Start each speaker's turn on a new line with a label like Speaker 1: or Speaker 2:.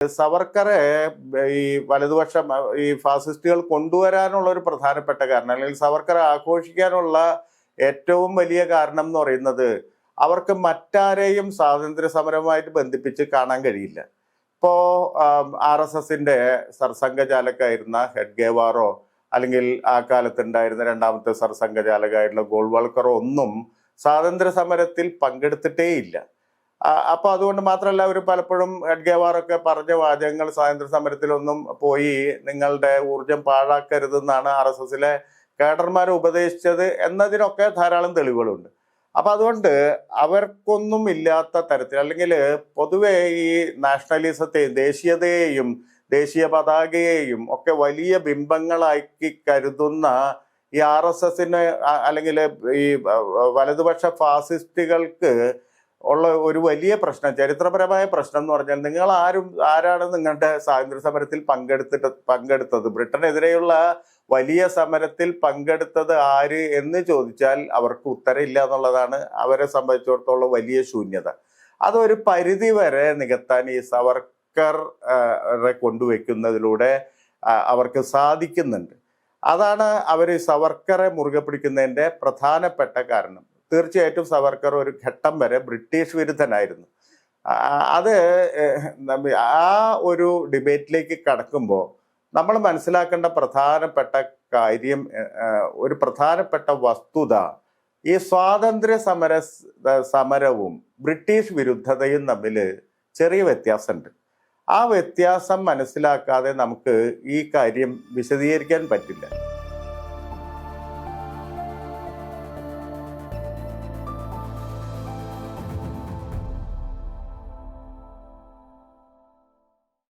Speaker 1: സവർക്കറെ ഈ വലതുപക്ഷം ഈ ഫാസിസ്റ്റുകൾ കൊണ്ടുവരാനുള്ള ഒരു പ്രധാനപ്പെട്ട കാരണം, അല്ലെങ്കിൽ സവർക്കറെ ആഘോഷിക്കാനുള്ള ഏറ്റവും വലിയ കാരണം എന്ന് പറയുന്നത് അവർക്ക് മറ്റാരെയും സ്വാതന്ത്ര്യ സമരവുമായിട്ട് ബന്ധിപ്പിച്ച് കാണാൻ കഴിയില്ല. ഇപ്പോ RSSന്റെ സർസംഘചാലകായിരുന്ന ഹെഡ്ഗേവാറോ അല്ലെങ്കിൽ ആ കാലത്തുണ്ടായിരുന്ന രണ്ടാമത്തെ സർസംഘചാലകായിട്ടുള്ള ഗോൾവാൾക്കറോ ഒന്നും സ്വാതന്ത്ര്യ സമരത്തിൽ പങ്കെടുത്തിട്ടേ ഇല്ല. അപ്പൊ അതുകൊണ്ട് മാത്രമല്ല, അവർ പലപ്പോഴും ഹെഡ്ഗേവാറൊക്കെ പറഞ്ഞ വാചകങ്ങൾ സ്വാതന്ത്ര്യ സമരത്തിലൊന്നും പോയി നിങ്ങളുടെ ഊർജം പാഴാക്കരുതെന്നാണ് RSSലെ കേഡർമാരെ ഉപദേശിച്ചത് എന്നതിനൊക്കെ ധാരാളം തെളിവുകളുണ്ട്. അപ്പൊ അതുകൊണ്ട് അവർക്കൊന്നും ഇല്ലാത്ത തരത്തിൽ, അല്ലെങ്കിൽ പൊതുവെ ഈ നാഷണലിസത്തെയും ദേശീയതയെയും ദേശീയ പതാകയെയും ഒക്കെ വലിയ ബിംബങ്ങളാക്കി കരുതുന്ന ഈ RSSന് അല്ലെങ്കിൽ ഈ വലതുപക്ഷ ഫാസിസ്റ്റുകൾക്ക് ഉള്ള ഒരു വലിയ പ്രശ്നം, ചരിത്രപരമായ പ്രശ്നം എന്ന് പറഞ്ഞാൽ, നിങ്ങൾ ആരാണ് നിങ്ങളുടെ സ്വാതന്ത്ര്യ സമരത്തിൽ പങ്കെടുത്തത്, ബ്രിട്ടനെതിരെയുള്ള വലിയ സമരത്തിൽ പങ്കെടുത്തത് ആര് എന്ന് ചോദിച്ചാൽ അവർക്ക് ഉത്തരമില്ല എന്നുള്ളതാണ് അവരെ സംബന്ധിച്ചിടത്തോളം വലിയ ശൂന്യത. അതൊരു പരിധി വരെ നികത്താൻ ഈ സവർക്കറെ കൊണ്ടുവയ്ക്കുന്നതിലൂടെ അവർക്ക് സാധിക്കുന്നുണ്ട്. അതാണ് അവർ സവർക്കറെ മുറുകെ പിടിക്കുന്നതിൻ്റെ പ്രധാനപ്പെട്ട കാരണം. തീർച്ചയായിട്ടും സവർക്കർ ഒരു ഘട്ടം വരെ ബ്രിട്ടീഷ് വിരുദ്ധനായിരുന്നു. അത് ആ ഒരു ഡിബേറ്റിലേക്ക് കടക്കുമ്പോൾ നമ്മൾ മനസ്സിലാക്കേണ്ട പ്രധാനപ്പെട്ട കാര്യം, ഒരു പ്രധാനപ്പെട്ട വസ്തുത, ഈ സ്വാതന്ത്ര്യ സമരവും ബ്രിട്ടീഷ് വിരുദ്ധതയും തമ്മിൽ ചെറിയ വ്യത്യാസമുണ്ട്. ആ വ്യത്യാസം മനസ്സിലാക്കാതെ നമുക്ക് ഈ കാര്യം വിശദീകരിക്കാൻ പറ്റില്ല.